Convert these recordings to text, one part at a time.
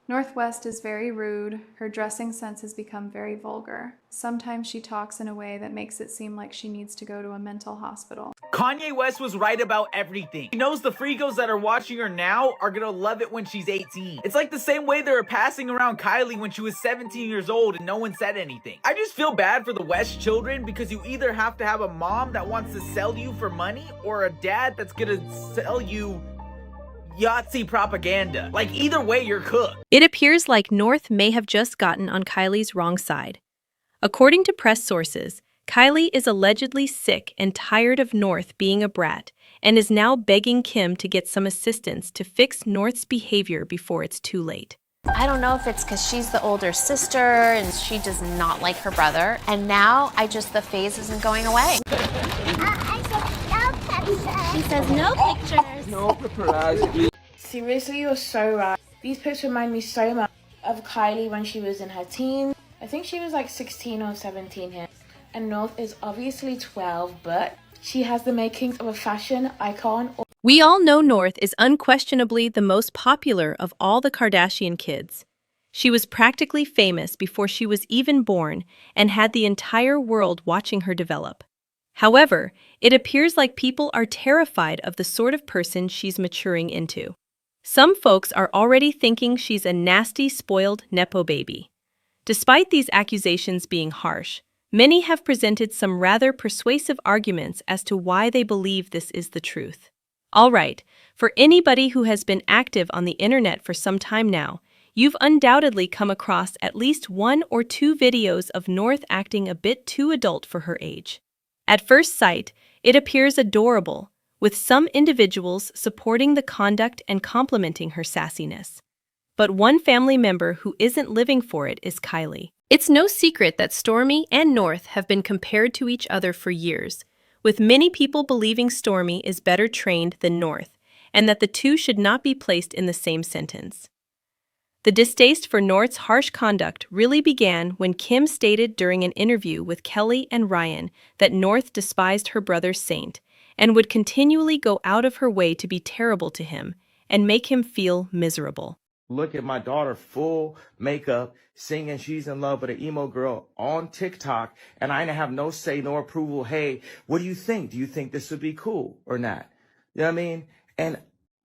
Northwest is very rude. Her dressing sense has become very vulgar. Sometimes she talks in a way that makes it seem like she needs to go to a mental hospital. Kanye West was right about everything. He knows the freakos that are watching her now are gonna love it when she's 18. It's like the same way they were passing around Kylie when she was 17 years old and no one said anything. I just feel bad for the West children because you either have to have a mom that wants to sell you for money or a dad that's gonna sell you Yahtzee propaganda. Like, either way, you're cooked. It appears like North may have just gotten on Kylie's wrong side. According to press sources, Kylie is allegedly sick and tired of North being a brat and is now begging Kim to get some assistance to fix North's behavior before it's too late. I don't know if it's because she's the older sister and she does not like her brother. And now the phase isn't going away. She says no pictures. No paparazzi. Seriously, you're so right. These pics remind me so much of Kylie when she was in her teens. I think she was like 16 or 17 here. And North is obviously 12, but she has the makings of a fashion icon. We all know North is unquestionably the most popular of all the Kardashian kids. She was practically famous before she was even born and had the entire world watching her develop. However, it appears like people are terrified of the sort of person she's maturing into. Some folks are already thinking she's a nasty, spoiled Nepo baby. Despite these accusations being harsh, many have presented some rather persuasive arguments as to why they believe this is the truth. All right, for anybody who has been active on the internet for some time now, you've undoubtedly come across at least 1 or 2 videos of North acting a bit too adult for her age. At first sight, it appears adorable, with some individuals supporting the conduct and complimenting her sassiness. But one family member who isn't living for it is Kylie. It's no secret that Stormi and North have been compared to each other for years, with many people believing Stormi is better trained than North, and that the two should not be placed in the same sentence. The distaste for North's harsh conduct really began when Kim stated during an interview with Kelly and Ryan that North despised her brother Saint and would continually go out of her way to be terrible to him and make him feel miserable. Look at my daughter, full makeup, singing She's in Love with an emo girl on TikTok, and I didn't have no say, no approval. Hey, what do you think? Do you think this would be cool or not? You know what I mean? And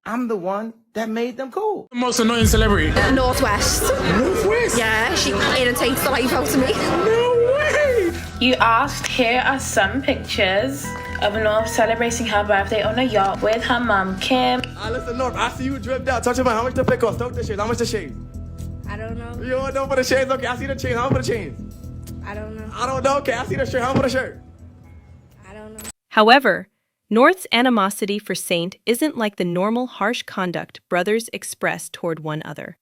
I'm the one that made them cool. Most annoying celebrity? Northwest. Northwest? Yeah, she irritates the life out of me. No way! You asked, here are some pictures of North celebrating her birthday on a yacht with her mum, Kim. Listen, North, I see you dripped out. Talk to me, how much the pick off? Talk the shades. How much the shades? I don't know. You don't know for the shades? Okay, I see the chain. How much for the chains? I don't know. I don't know. Okay, I see the shirt. How much for the shirt? I don't know. However, North's animosity for Saint isn't like the normal harsh conduct brothers express toward one another.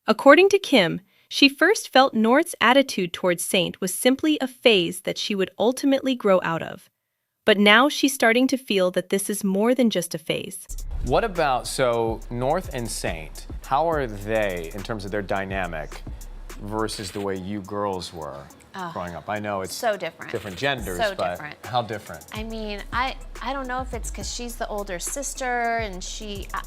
According to Kim, she first felt North's attitude towards Saint was simply a phase that she would ultimately grow out of. But now she's starting to feel that this is more than just a phase. What about, so North and Saint, how are they in terms of their dynamic versus the way you girls were growing up? I know it's so different. Different genders, So but different. how different? I mean, I don't know if it's because she's the older sister and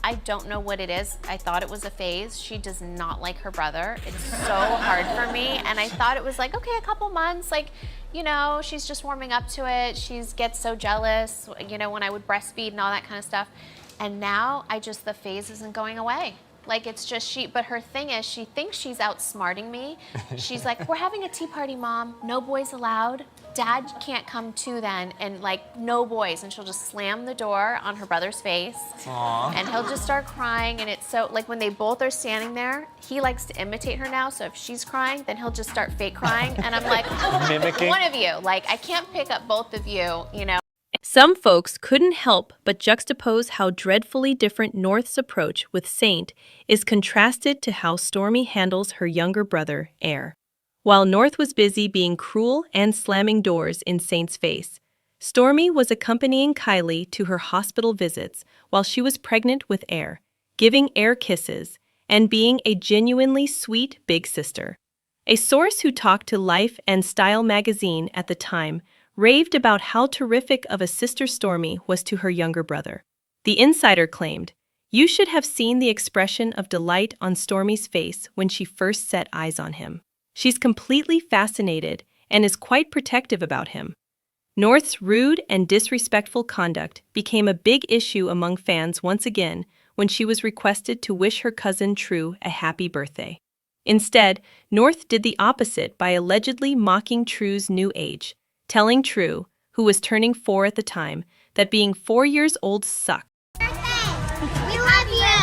I don't know what it is. I thought it was a phase. She does not like her brother. It's so hard for me. And I thought it was like, okay, a couple months, like, you know, she's just warming up to it. She gets so jealous, you know, when I would breastfeed and all that kind of stuff. And now the phase isn't going away. Like, it's just but her thing is, she thinks she's outsmarting me. She's like, we're having a tea party, Mom. No boys allowed. Dad can't come too then. And like, no boys. And she'll just slam the door on her brother's face. Aww. And he'll just start crying. And it's so, like, when they both are standing there, he likes to imitate her now. So if she's crying, then he'll just start fake crying. And I'm like, Mimicking? one of you. Like, I can't pick up both of you, you know. Some folks couldn't help but juxtapose how dreadfully different North's approach with Saint is contrasted to how Stormi handles her younger brother, Air. While North was busy being cruel and slamming doors in Saint's face, Stormi was accompanying Kylie to her hospital visits while she was pregnant with Air, giving Air kisses, and being a genuinely sweet big sister. A source who talked to Life and Style magazine at the time raved about how terrific of a sister Stormi was to her younger brother. The insider claimed, You should have seen the expression of delight on Stormy's face when she first set eyes on him. She's completely fascinated and is quite protective about him. North's rude and disrespectful conduct became a big issue among fans once again when she was requested to wish her cousin True a happy birthday. Instead, North did the opposite by allegedly mocking True's new age, telling True, who was turning 4 at the time, that being 4 years old sucked. We love you.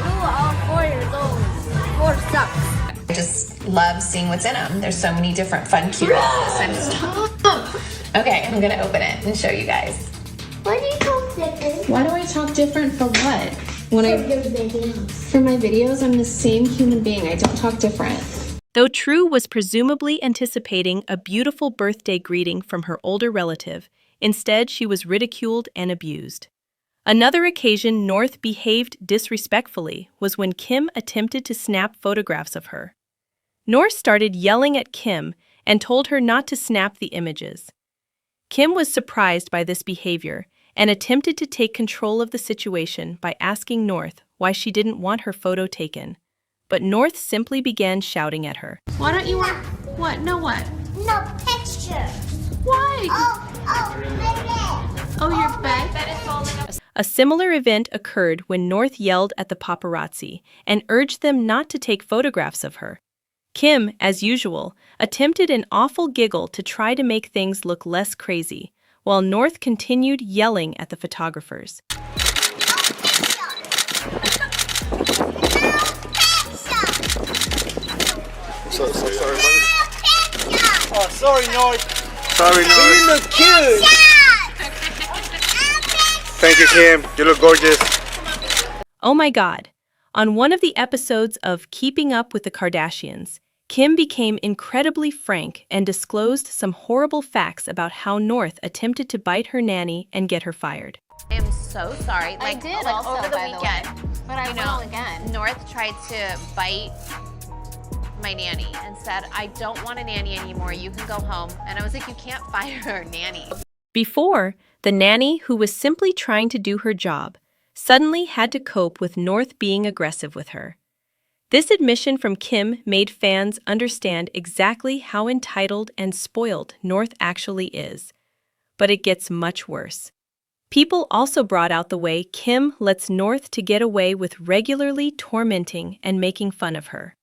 Ooh, all 4 years old. 4 sucks. I just love seeing what's in them. There's so many different fun cuteness. I'm just okay, I'm gonna open it and show you guys. Why do you talk different? Why do I talk different for what? When For your videos. for my videos, I'm the same human being. I don't talk different. Though True was presumably anticipating a beautiful birthday greeting from her older relative, instead she was ridiculed and abused. Another occasion North behaved disrespectfully was when Kim attempted to snap photographs of her. North started yelling at Kim and told her not to snap the images. Kim was surprised by this behavior and attempted to take control of the situation by asking North why she didn't want her photo taken. But North simply began shouting at her. Why don't you want what? No what? No picture. Why? My bed. Oh, your bed? A similar event occurred when North yelled at the paparazzi and urged them not to take photographs of her. Kim, as usual, attempted an awful giggle to try to make things look less crazy, while North continued yelling at the photographers. Sorry, Oh, sorry, North. Sorry, North. You look cute. Thank you, Kim. You look gorgeous. Oh my God! On one of the episodes of Keeping Up with the Kardashians, Kim became incredibly frank and disclosed some horrible facts about how North attempted to bite her nanny and get her fired. I am so sorry. I did also, over the by the weekend. way. But I will again. North tried to bite my nanny and said, I don't want a nanny anymore. You can go home. And I was like, you can't fire a nanny. Before, the nanny, who was simply trying to do her job, suddenly had to cope with North being aggressive with her. This admission from Kim made fans understand exactly how entitled and spoiled North actually is. But it gets much worse. People also brought out the way Kim lets North to get away with regularly tormenting and making fun of her.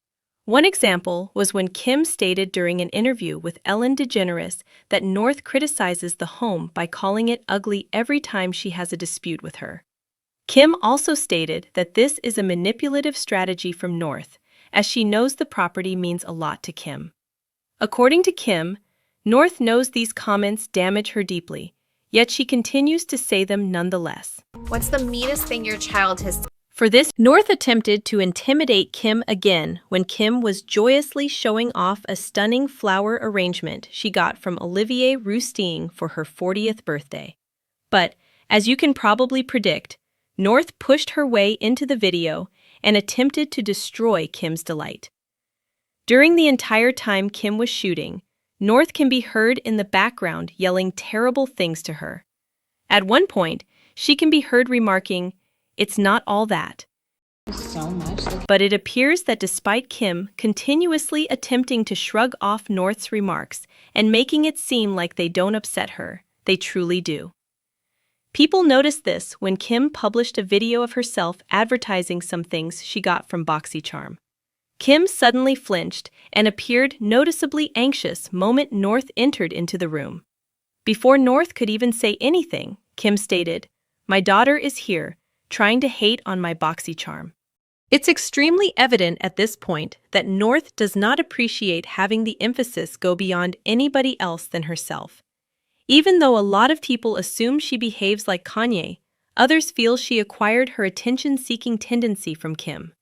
One example was when Kim stated during an interview with Ellen DeGeneres that North criticizes the home by calling it ugly every time she has a dispute with her. Kim also stated that this is a manipulative strategy from North, as she knows the property means a lot to Kim. According to Kim, North knows these comments damage her deeply, yet she continues to say them nonetheless. What's the meanest thing your child has? For this, North attempted to intimidate Kim again when Kim was joyously showing off a stunning flower arrangement she got from Olivier Rousteing for her 40th birthday. But, as you can probably predict, North pushed her way into the video and attempted to destroy Kim's delight. During the entire time Kim was shooting, North can be heard in the background yelling terrible things to her. At one point, she can be heard remarking, "It's not all that." So much. But it appears that despite Kim continuously attempting to shrug off North's remarks and making it seem like they don't upset her, they truly do. People noticed this when Kim published a video of herself advertising some things she got from BoxyCharm. Kim suddenly flinched and appeared noticeably anxious moment North entered into the room. Before North could even say anything, Kim stated, "My daughter is here, trying to hate on my BoxyCharm." It's extremely evident at this point that North does not appreciate having the emphasis go beyond anybody else than herself. Even though a lot of people assume she behaves like Kanye, others feel she acquired her attention-seeking tendency from Kim.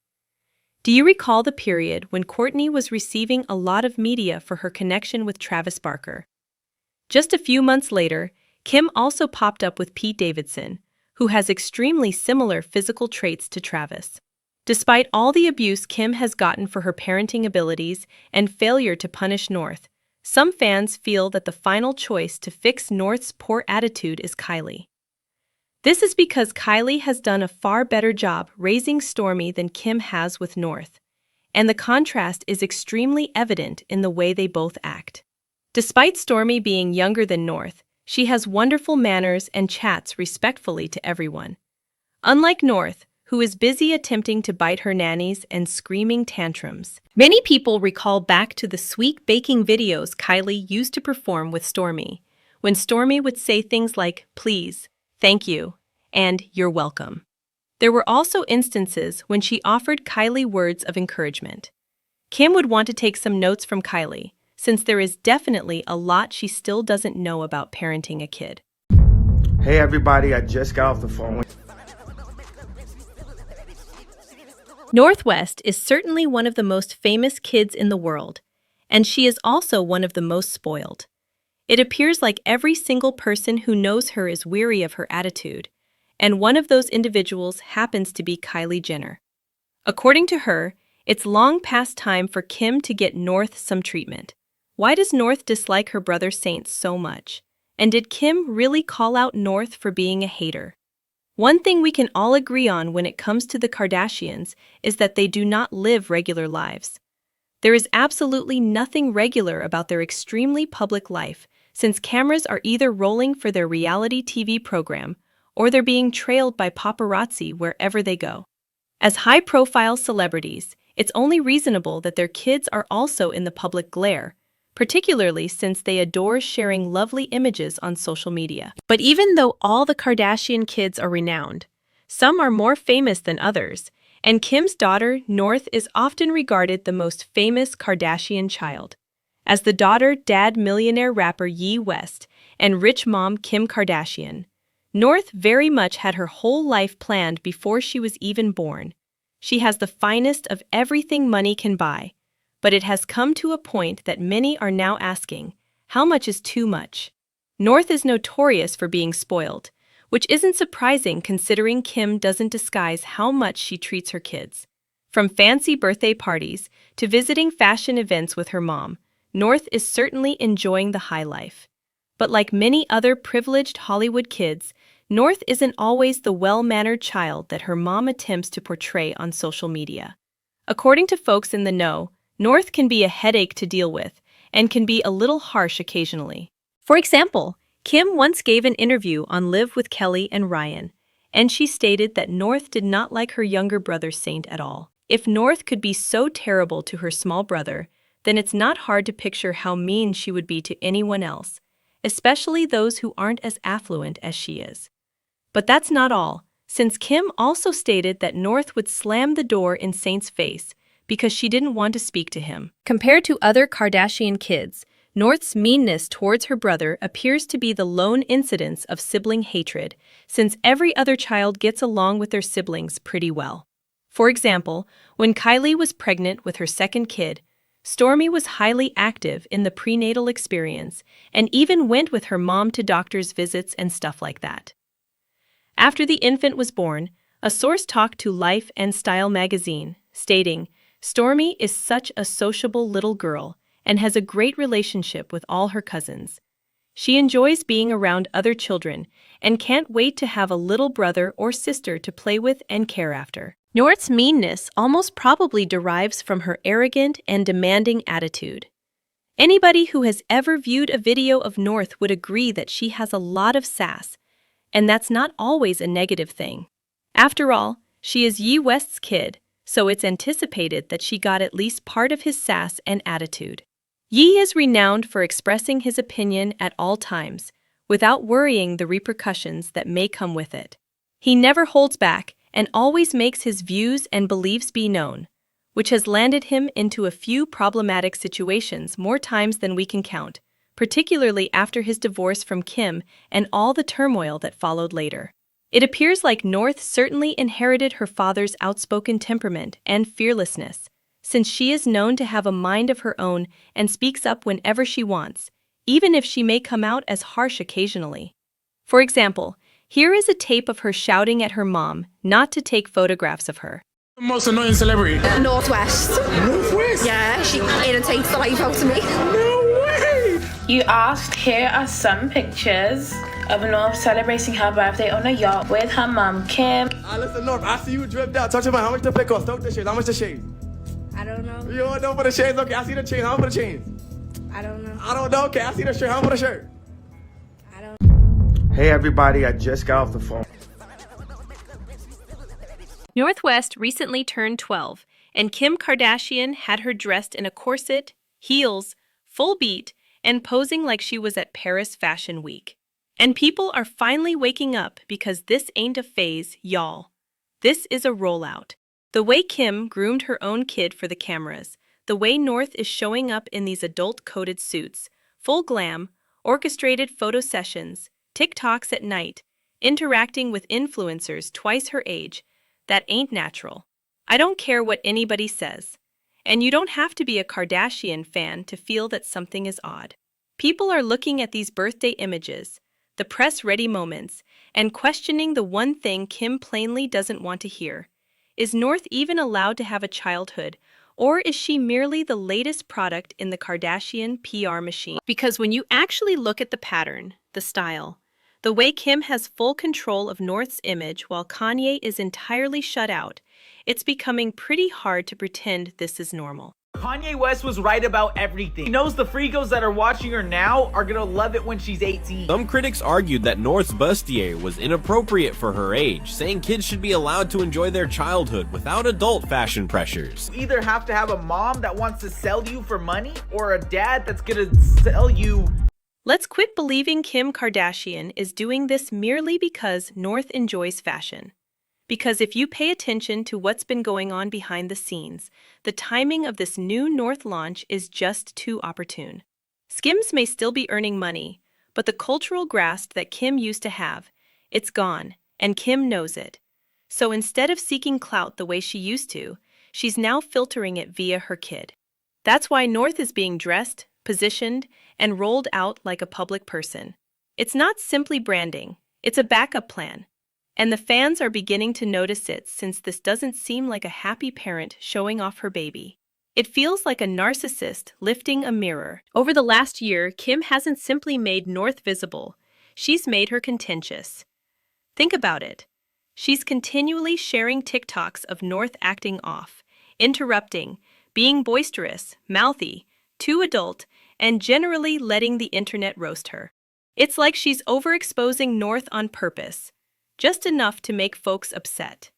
Do you recall the period when Kourtney was receiving a lot of media for her connection with Travis Barker? Just a few months later, Kim also popped up with Pete Davidson, who has extremely similar physical traits to Travis. Despite all the abuse Kim has gotten for her parenting abilities and failure to punish North, some fans feel that the final choice to fix North's poor attitude is Kylie. This is because Kylie has done a far better job raising Stormy than Kim has with North, and the contrast is extremely evident in the way they both act. Despite Stormy being younger than North, she has wonderful manners and chats respectfully to everyone. Unlike North, who is busy attempting to bite her nannies and screaming tantrums. Many people recall back to the sweet baking videos Kylie used to perform with Stormy, when Stormy would say things like, "Please," "Thank you," and "You're welcome." There were also instances when she offered Kylie words of encouragement. Kim would want to take some notes from Kylie, since there is definitely a lot she still doesn't know about parenting a kid. Hey everybody, I just got off the phone with Northwest is certainly one of the most famous kids in the world, and she is also one of the most spoiled. It appears like every single person who knows her is weary of her attitude, and one of those individuals happens to be Kylie Jenner. According to her, it's long past time for Kim to get North some treatment. Why does North dislike her brother Saint so much? And did Kim really call out North for being a hater? One thing we can all agree on when it comes to the Kardashians is that they do not live regular lives. There is absolutely nothing regular about their extremely public life, since cameras are either rolling for their reality TV program or they're being trailed by paparazzi wherever they go. As high-profile celebrities, it's only reasonable that their kids are also in the public glare, particularly since they adore sharing lovely images on social media. But even though all the Kardashian kids are renowned, some are more famous than others, and Kim's daughter, North, is often regarded the most famous Kardashian child. As the daughter, dad millionaire rapper Ye West and rich mom Kim Kardashian, North very much had her whole life planned before she was even born. She has the finest of everything money can buy, but it has come to a point that many are now asking, how much is too much? North is notorious for being spoiled, which isn't surprising considering Kim doesn't disguise how much she treats her kids. From fancy birthday parties to visiting fashion events with her mom, North is certainly enjoying the high life. But like many other privileged Hollywood kids, North isn't always the well-mannered child that her mom attempts to portray on social media. According to folks in the know, North can be a headache to deal with and can be a little harsh occasionally. For example, Kim once gave an interview on Live with Kelly and Ryan, and she stated that North did not like her younger brother Saint at all. If North could be so terrible to her small brother, then it's not hard to picture how mean she would be to anyone else, especially those who aren't as affluent as she is. But that's not all, since Kim also stated that North would slam the door in Saint's face because she didn't want to speak to him. Compared to other Kardashian kids, North's meanness towards her brother appears to be the lone incidence of sibling hatred, since every other child gets along with their siblings pretty well. For example, when Kylie was pregnant with her second kid, Stormy was highly active in the prenatal experience and even went with her mom to doctor's visits and stuff like that. After the infant was born, a source talked to Life and Style magazine, stating, "Stormy is such a sociable little girl and has a great relationship with all her cousins. She enjoys being around other children and can't wait to have a little brother or sister to play with and care after." North's meanness almost probably derives from her arrogant and demanding attitude. Anybody who has ever viewed a video of North would agree that she has a lot of sass, and that's not always a negative thing. After all, she is Ye West's kid, so it's anticipated that she got at least part of his sass and attitude. Ye is renowned for expressing his opinion at all times, without worrying the repercussions that may come with it. He never holds back and always makes his views and beliefs be known, which has landed him into a few problematic situations more times than we can count, particularly after his divorce from Kim and all the turmoil that followed later. It appears like North certainly inherited her father's outspoken temperament and fearlessness, since she is known to have a mind of her own and speaks up whenever she wants, even if she may come out as harsh occasionally. For example, here is a tape of her shouting at her mom not to take photographs of her. Most annoying celebrity? Northwest. Northwest? Yeah, she irritates the life out of me. No way! You asked, here are some pictures of North celebrating her birthday on a yacht with her mum, Kim. Listen, North, I see you dripped out. Talk to me, how much the pick cost? Talk the shades. How much the shades? I don't know. You don't know for the shades? Okay, I see the chains. How much for the chains? I don't know. I don't know. Okay, I see the shirt. How much for the shirt? I don't. Hey, everybody, I just got off the phone. Northwest recently turned 12, and Kim Kardashian had her dressed in a corset, heels, full beat, and posing like she was at Paris Fashion Week. And people are finally waking up because this ain't a phase, y'all. This is a rollout. The way Kim groomed her own kid for the cameras, the way North is showing up in these adult-coated suits, full glam, orchestrated photo sessions, TikToks at night, interacting with influencers twice her age, that ain't natural. I don't care what anybody says. And you don't have to be a Kardashian fan to feel that something is odd. People are looking at these birthday images, the press-ready moments, and questioning the one thing Kim plainly doesn't want to hear. Is North even allowed to have a childhood, or is she merely the latest product in the Kardashian PR machine? Because when you actually look at the pattern, the style, the way Kim has full control of North's image while Kanye is entirely shut out, it's becoming pretty hard to pretend this is normal. Kanye West was right about everything. He knows the freakos that are watching her now are gonna love it when she's 18. Some critics argued that North's bustier was inappropriate for her age, saying kids should be allowed to enjoy their childhood without adult fashion pressures. You either have to have a mom that wants to sell you for money or a dad that's gonna sell you. Let's quit believing Kim Kardashian is doing this merely because North enjoys fashion. Because if you pay attention to what's been going on behind the scenes, the timing of this new North launch is just too opportune. Skims may still be earning money, but the cultural grasp that Kim used to have, it's gone, and Kim knows it. So instead of seeking clout the way she used to, she's now filtering it via her kid. That's why North is being dressed, positioned, and rolled out like a public person. It's not simply branding, it's a backup plan. And the fans are beginning to notice it since this doesn't seem like a happy parent showing off her baby. It feels like a narcissist lifting a mirror. Over the last year, Kim hasn't simply made North visible, she's made her contentious. Think about it. She's continually sharing TikToks of North acting off, interrupting, being boisterous, mouthy, too adult, and generally letting the internet roast her. It's like she's overexposing North on purpose, just enough to make folks upset.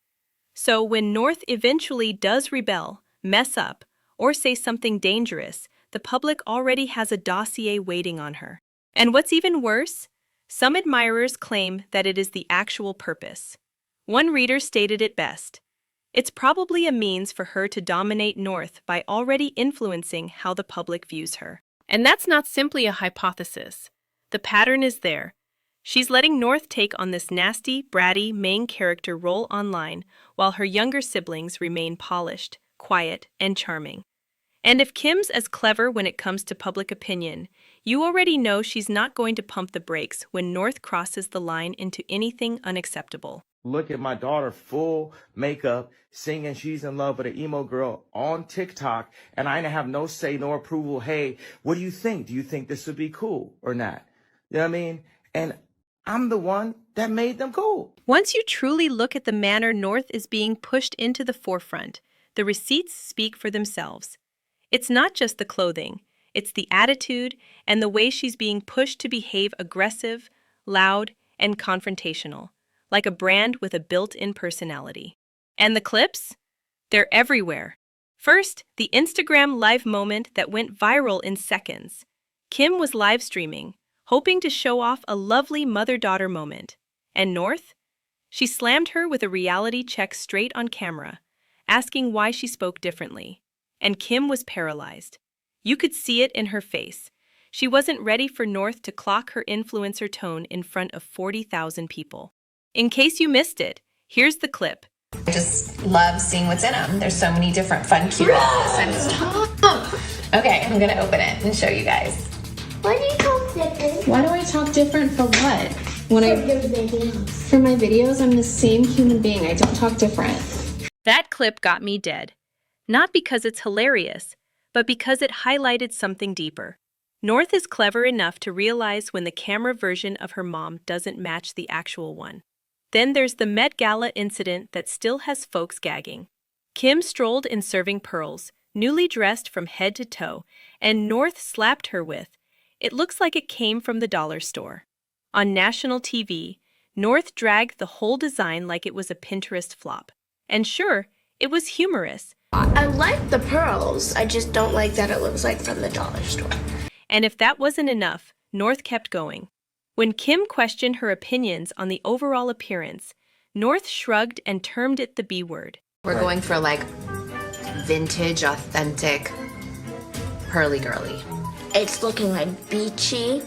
So when North eventually does rebel, mess up, or say something dangerous, the public already has a dossier waiting on her. And what's even worse? Some admirers claim that it is the actual purpose. One reader stated it best. It's probably a means for her to dominate North by already influencing how the public views her. And that's not simply a hypothesis. The pattern is there. She's letting North take on this nasty, bratty main character role online, while her younger siblings remain polished, quiet, and charming. And if Kim's as clever when it comes to public opinion, you already know she's not going to pump the brakes when North crosses the line into anything unacceptable. Look at my daughter, full makeup, singing She's in Love with an emo girl on TikTok, and I didn't have no say, no approval. Hey, what do you think? Do you think this would be cool or not? You know what I mean? And I'm the one that made them cool. Once you truly look at the manner North is being pushed into the forefront, the receipts speak for themselves. It's not just the clothing, it's the attitude and the way she's being pushed to behave aggressive, loud, and confrontational, like a brand with a built-in personality. And the clips? They're everywhere. First, the Instagram live moment that went viral in seconds. Kim was live streaming, hoping to show off a lovely mother-daughter moment. And North? She slammed her with a reality check straight on camera, asking why she spoke differently. And Kim was paralyzed. You could see it in her face. She wasn't ready for North to clock her influencer tone in front of 40,000 people. In case you missed it, here's the clip. I just love seeing what's in them. There's so many different fun cuteness. I'm just okay, I'm gonna open it and show you guys. Why do you talk different? Why do I talk different for what? For your videos. For my videos, I'm the same human being. I don't talk different. That clip got me dead. Not because it's hilarious, but because it highlighted something deeper. North is clever enough to realize when the camera version of her mom doesn't match the actual one. Then there's the Met Gala incident that still has folks gagging. Kim strolled in serving pearls, newly dressed from head to toe, and North slapped her with, "It looks like it came from the dollar store." On national TV, North dragged the whole design like it was a Pinterest flop. And sure, it was humorous. I like the pearls. I just don't like that it looks like from the dollar store. And if that wasn't enough, North kept going. When Kim questioned her opinions on the overall appearance, North shrugged and termed it the B word. We're going for like vintage, authentic, pearly girly. It's looking like beachy.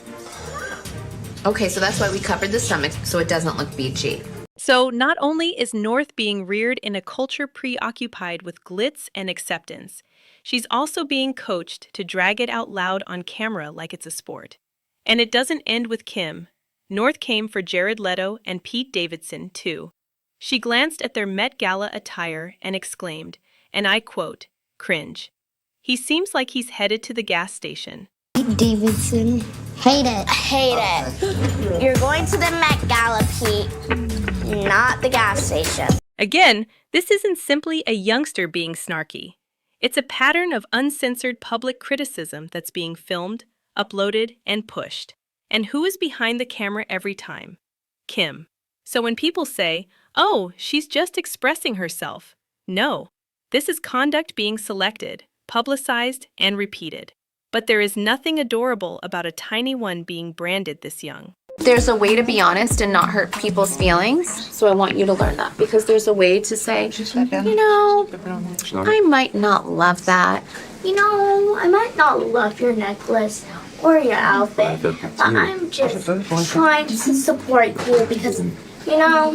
Okay, so that's why we covered the stomach so it doesn't look beachy. So not only is North being reared in a culture preoccupied with glitz and acceptance, she's also being coached to drag it out loud on camera like it's a sport. And it doesn't end with Kim. North came for Jared Leto and Pete Davidson, too. She glanced at their Met Gala attire and exclaimed, and I quote, "Cringe. He seems like he's headed to the gas station." Pete Davidson. Hate it. Hate it. You're going to the Met Gala, Pete, not the gas station. Again, this isn't simply a youngster being snarky. It's a pattern of uncensored public criticism that's being filmed, uploaded, and pushed. And who is behind the camera every time? Kim. So when people say, "Oh, she's just expressing herself," no, this is conduct being selected, publicized, and repeated. But there is nothing adorable about a tiny one being branded this young. There's a way to be honest and not hurt people's feelings. So I want you to learn that because there's a way to say, you know, I might not love that. You know, I might not love your necklace or your outfit, but I'm just trying to support you because, you know,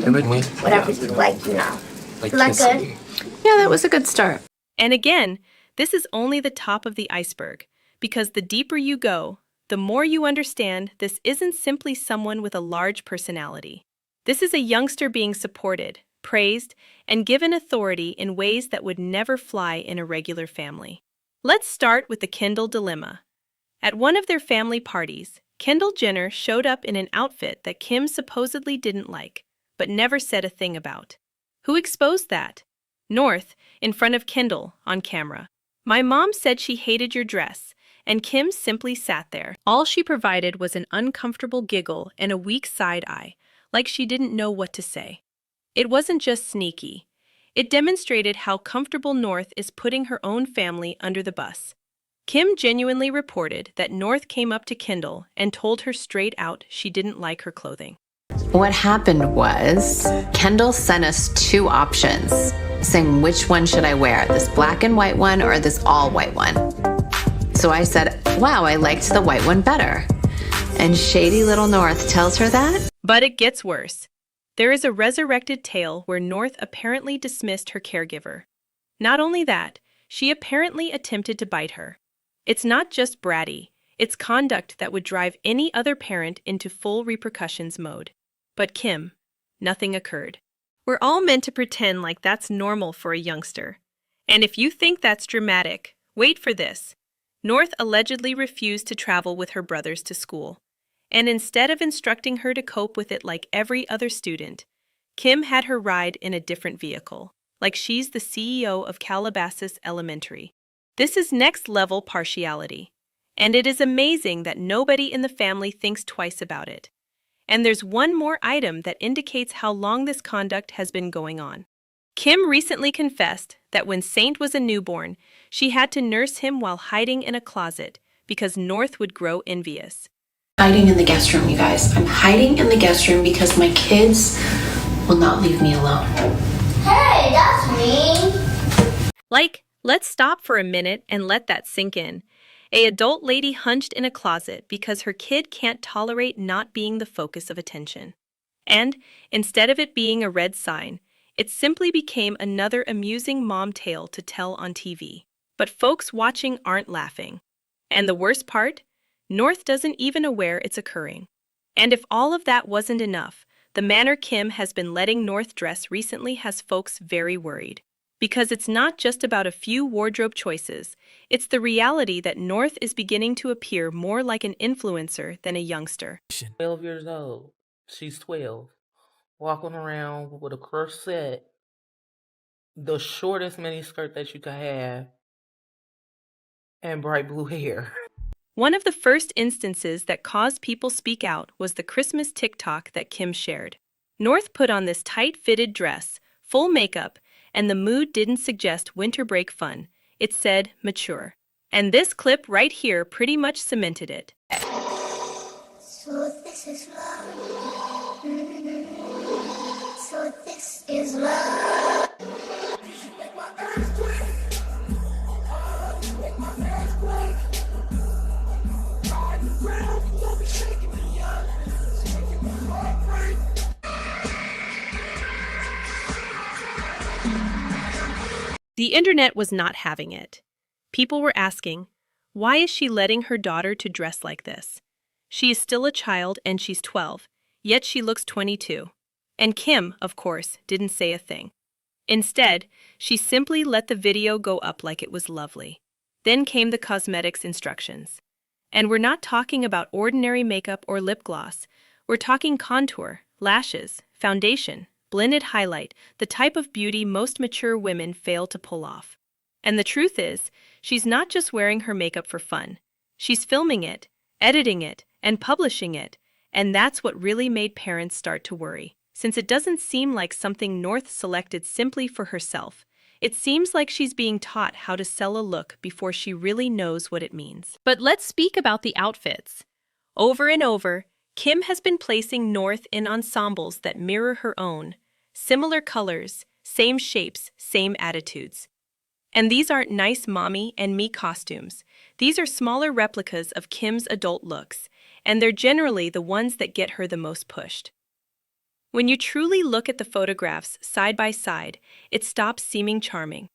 whatever you like, you know. Is that good? Yeah, that was a good start. And again, this is only the top of the iceberg, because the deeper you go, the more you understand this isn't simply someone with a large personality. This is a youngster being supported, praised, and given authority in ways that would never fly in a regular family. Let's start with the Kendall dilemma. At one of their family parties, Kendall Jenner showed up in an outfit that Kim supposedly didn't like, but never said a thing about. Who exposed that? North, in front of Kendall, on camera. "My mom said she hated your dress," and Kim simply sat there. All she provided was an uncomfortable giggle and a weak side eye, like she didn't know what to say. It wasn't just sneaky. It demonstrated how comfortable North is putting her own family under the bus. Kim genuinely reported that North came up to Kendall and told her straight out she didn't like her clothing. What happened was Kendall sent us two options, saying which one should I wear, this black and white one or this all white one. So I said, wow, I liked the white one better. And shady little North tells her that. But it gets worse. There is a resurrected tale where North apparently dismissed her caregiver. Not only that, she apparently attempted to bite her. It's not just bratty, it's conduct that would drive any other parent into full repercussions mode. But Kim, nothing occurred. We're all meant to pretend like that's normal for a youngster. And if you think that's dramatic, wait for this. North allegedly refused to travel with her brothers to school. And instead of instructing her to cope with it like every other student, Kim had her ride in a different vehicle, like she's the CEO of Calabasas Elementary. This is next-level partiality. And it is amazing that nobody in the family thinks twice about it. And there's one more item that indicates how long this conduct has been going on. Kim recently confessed that when Saint was a newborn, she had to nurse him while hiding in a closet because North would grow envious. Hiding in the guest room, you guys. I'm hiding in the guest room because my kids will not leave me alone. Hey, that's mean. Like, let's stop for a minute and let that sink in. An adult lady hunched in a closet because her kid can't tolerate not being the focus of attention. And, instead of it being a red sign, it simply became another amusing mom tale to tell on TV. But folks watching aren't laughing. And the worst part? North doesn't even aware it's occurring. And if all of that wasn't enough, the manner Kim has been letting North dress recently has folks very worried. Because it's not just about a few wardrobe choices, it's the reality that North is beginning to appear more like an influencer than a youngster. 12 years old. She's 12. Walking around with a corset, the shortest miniskirt that you could have, and bright blue hair. One of the first instances that caused people speak out was the Christmas TikTok that Kim shared. North put on this tight-fitted dress, full makeup, and the mood didn't suggest winter break fun. It said mature. And this clip right here pretty much cemented it. So this is love. So this is love. The internet was not having it. People were asking, why is she letting her daughter to dress like this? She is still a child and she's 12, yet she looks 22. And Kim, of course, didn't say a thing. Instead, she simply let the video go up like it was lovely. Then came the cosmetics instructions. And we're not talking about ordinary makeup or lip gloss. We're talking contour, lashes, foundation, blended highlight, the type of beauty most mature women fail to pull off. And the truth is, she's not just wearing her makeup for fun. She's filming it, editing it, and publishing it. And that's what really made parents start to worry. Since it doesn't seem like something North selected simply for herself, it seems like she's being taught how to sell a look before she really knows what it means. But let's speak about the outfits. Over and over, Kim has been placing North in ensembles that mirror her own. Similar colors, same shapes, same attitudes. And these aren't nice mommy and me costumes. These are smaller replicas of Kim's adult looks, and they're generally the ones that get her the most pushed. When you truly look at the photographs side by side, it stops seeming charming.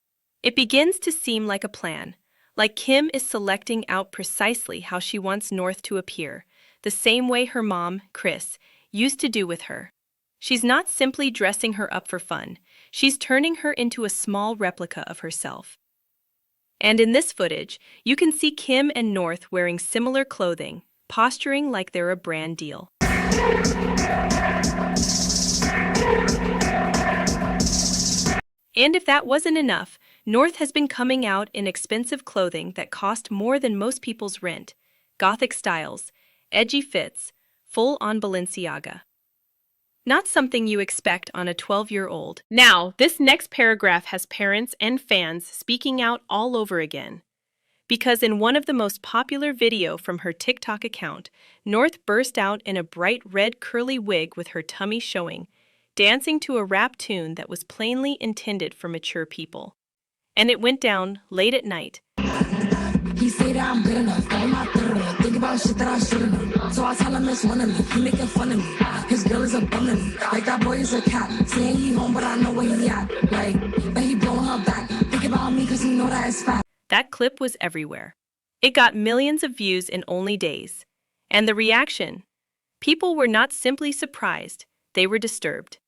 It begins to seem like a plan, like Kim is selecting out precisely how she wants North to appear, the same way her mom, Chris, used to do with her. She's not simply dressing her up for fun, she's turning her into a small replica of herself. And in this footage, you can see Kim and North wearing similar clothing, posturing like they're a brand deal. And if that wasn't enough, North has been coming out in expensive clothing that cost more than most people's rent, gothic styles, edgy fits, full-on Balenciaga. Not something you expect on a 12-year-old. Now, this next paragraph has parents and fans speaking out all over again. Because in one of the most popular videos from her TikTok account, North burst out in a bright red curly wig with her tummy showing, dancing to a rap tune that was plainly intended for mature people. And it went down late at night. He say that I'm good enough, but I'm not good enough. Think about shit that I shouldn't have. So I tell him it's one of me. He making fun of me. His girl is a bum to me. Like that boy is a cat. Saying he home, but I know where he at. Like, but he blowing her back. Think about me cause he know that it's fat. That clip was everywhere. It got millions of views in only days. And the reaction? People were not simply surprised, they were disturbed.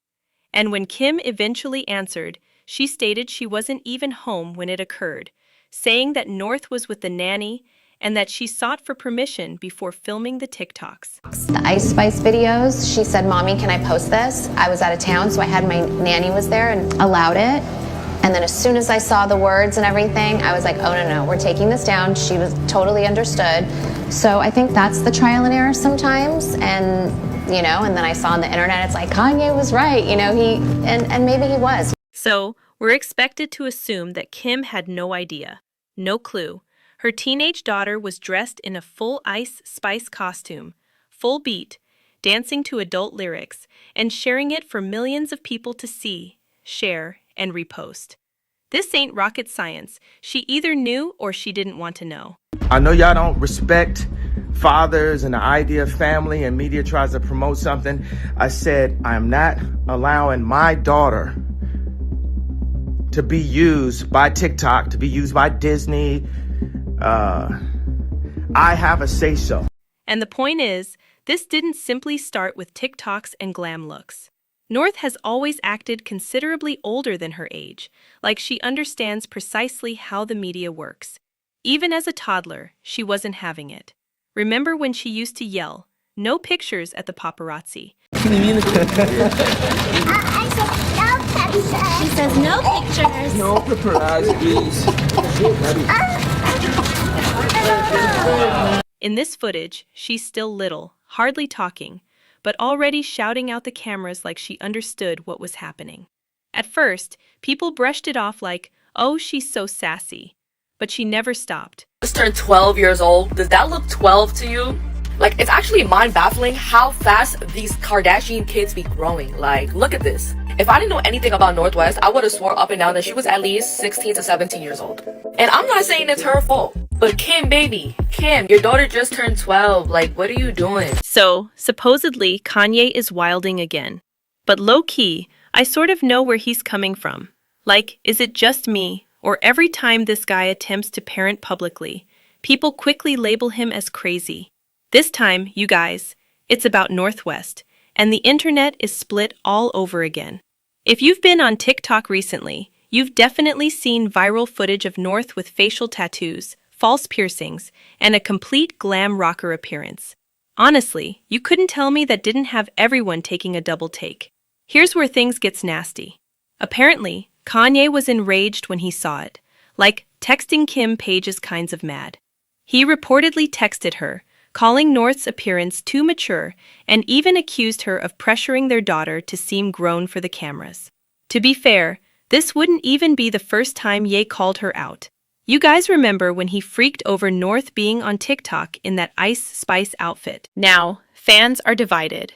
And when Kim eventually answered, she stated she wasn't even home when it occurred, saying that North was with the nanny and that she sought for permission before filming the TikToks. The Ice Spice videos, she said, Mommy, can I post this? I was out of town, so I had my nanny was there and allowed it. And then as soon as I saw the words and everything, I was like, oh, no, we're taking this down. She was totally understood. So I think that's the trial and error sometimes. And, you know, and then I saw on the internet, it's like, Kanye was right. You know, and maybe he was. So we're expected to assume that Kim had no idea, no clue. Her teenage daughter was dressed in a full Ice Spice costume, full beat, dancing to adult lyrics, and sharing it for millions of people to see, share, and repost. This ain't rocket science. She either knew or she didn't want to know. I know y'all don't respect fathers and the idea of family, and media tries to promote something. I said, I'm not allowing my daughter to be used by TikTok, to be used by Disney. I have a say-so. And the point is, this didn't simply start with TikToks and glam looks. North has always acted considerably older than her age, like she understands precisely how the media works. Even as a toddler, she wasn't having it. Remember when she used to yell, "No pictures" at the paparazzi? She says no pictures. No paparazzi, please. In this footage, she's still little, hardly talking, but already shouting out the cameras like she understood what was happening. At first, people brushed it off like, "Oh, she's so sassy." But she never stopped. Just turned 12 years old. Does that look 12 to you? Like, it's actually mind-baffling how fast these Kardashian kids be growing. Like, look at this. If I didn't know anything about Northwest, I would have swore up and down that she was at least 16 to 17 years old. And I'm not saying it's her fault. But Kim, baby, Kim, your daughter just turned 12. Like, what are you doing? So, supposedly, Kanye is wilding again. But low-key, I sort of know where he's coming from. Like, is it just me? Or every time this guy attempts to parent publicly, people quickly label him as crazy. This time, you guys, it's about Northwest, and the internet is split all over again. If you've been on TikTok recently, you've definitely seen viral footage of North with facial tattoos, false piercings, and a complete glam rocker appearance. Honestly, you couldn't tell me that didn't have everyone taking a double take. Here's where things gets nasty. Apparently, Kanye was enraged when he saw it, like texting Kim pages kinds of mad. He reportedly texted her, calling North's appearance too mature, and even accused her of pressuring their daughter to seem grown for the cameras. To be fair, this wouldn't even be the first time Ye called her out. You guys remember when he freaked over North being on TikTok in that Ice Spice outfit. Now, fans are divided.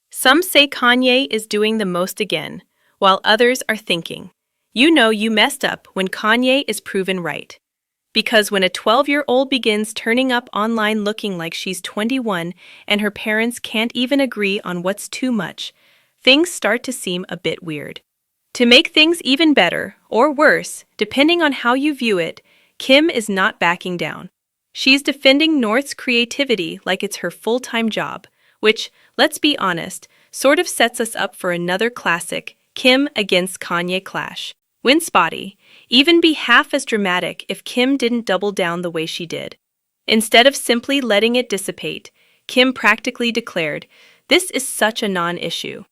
Some say Kanye is doing the most again, while others are thinking, you know you messed up when Kanye is proven right. Because when a 12-year-old begins turning up online looking like she's 21 and her parents can't even agree on what's too much, things start to seem a bit weird. To make things even better, or worse, depending on how you view it, Kim is not backing down. She's defending North's creativity like it's her full-time job, which, let's be honest, sort of sets us up for another classic Kim against Kanye clash. When spotty, even be half as dramatic if Kim didn't double down the way she did. Instead of simply letting it dissipate, Kim practically declared, "This is such a non-issue."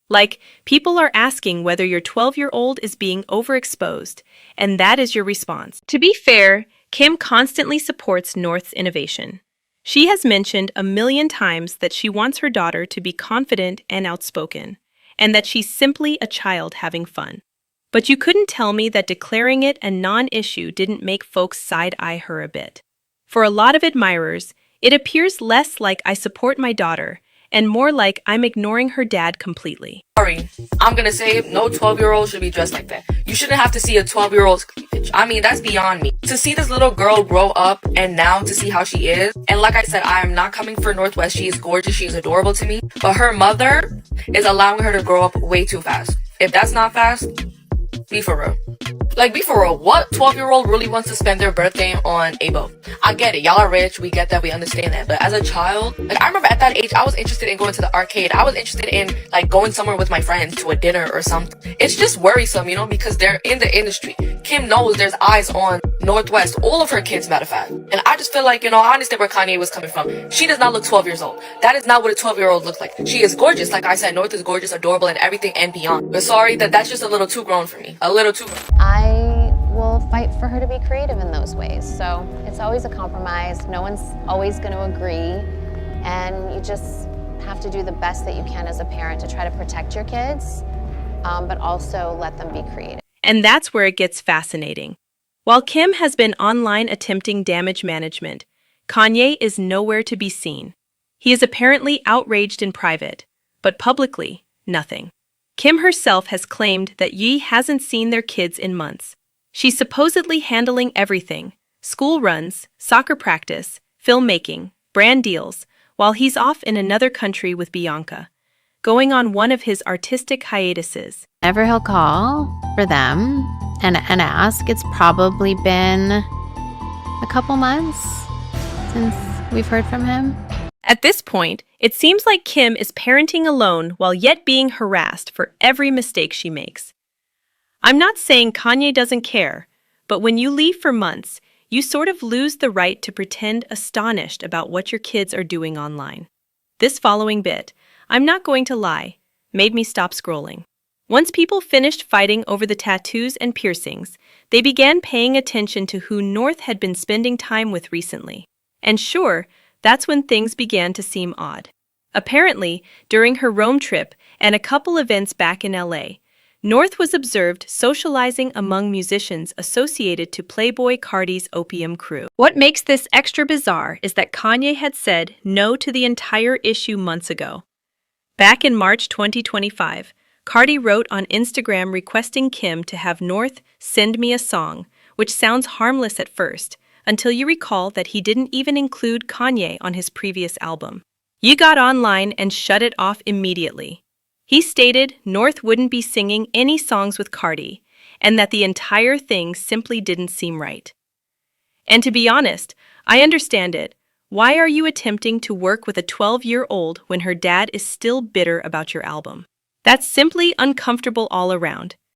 Like, people are asking whether your 12-year-old is being overexposed, and that is your response. To be fair, Kim constantly supports North's innovation. She has mentioned 1,000,000 times that she wants her daughter to be confident and outspoken, and that she's simply a child having fun. But you couldn't tell me that declaring it a non-issue didn't make folks side-eye her a bit. For a lot of admirers, it appears less like I support my daughter, and more like I'm ignoring her dad completely. Sorry, I'm gonna say no 12-year-old should be dressed like that. You shouldn't have to see a 12-year-old's cleavage. I mean, that's beyond me. To see this little girl grow up and now to see how she is, and like I said, I am not coming for Northwest. She is gorgeous, she is adorable to me, but her mother is allowing her to grow up way too fast. If that's not fast, be for real. Like, be for real. What 12-year-old really wants to spend their birthday on a boat? I get it. Y'all are rich. We get that. We understand that. But as a child, like, I remember at that age, I was interested in going to the arcade. I was interested in, like, going somewhere with my friends to a dinner or something. It's just worrisome, you know, because they're in the industry. Kim knows there's eyes on Northwest. All of her kids, matter of fact. And I just feel like, you know, I understand where Kanye was coming from. She does not look 12 years old. That is not what a 12-year-old looks like. She is gorgeous. Like I said, North is gorgeous, adorable, and everything and beyond. But sorry that that's just a little too grown for me. A little too grown. I will fight for her to be creative in those ways. So it's always a compromise. No one's always going to agree. And you just have to do the best that you can as a parent to try to protect your kids, but also let them be creative. And that's where it gets fascinating. While Kim has been online attempting damage management, Kanye is nowhere to be seen. He is apparently outraged in private, but publicly, nothing. Kim herself has claimed that Ye hasn't seen their kids in months. She's supposedly handling everything: school runs, soccer practice, filmmaking, brand deals, while he's off in another country with Bianca, going on one of his artistic hiatuses. Whenever he'll call for them and ask, it's probably been a couple months since we've heard from him. At this point, it seems like Kim is parenting alone while yet being harassed for every mistake she makes. I'm not saying Kanye doesn't care, but when you leave for months, you sort of lose the right to pretend astonished about what your kids are doing online. This following bit, I'm not going to lie, made me stop scrolling. Once people finished fighting over the tattoos and piercings, they began paying attention to who North had been spending time with recently. And sure, that's when things began to seem odd. Apparently, during her Rome trip and a couple events back in LA, North was observed socializing among musicians associated to Playboy Cardi's Opium Crew. What makes this extra bizarre is that Kanye had said no to the entire issue months ago. Back in March 2025, Cardi wrote on Instagram requesting Kim to have North send me a song, which sounds harmless at first, until you recall that he didn't even include Kanye on his previous album. You got online and shut it off immediately. He stated North wouldn't be singing any songs with Cardi, and that the entire thing simply didn't seem right. And to be honest, I understand it. Why are you attempting to work with a 12-year-old when her dad is still bitter about your album? That's simply uncomfortable all around.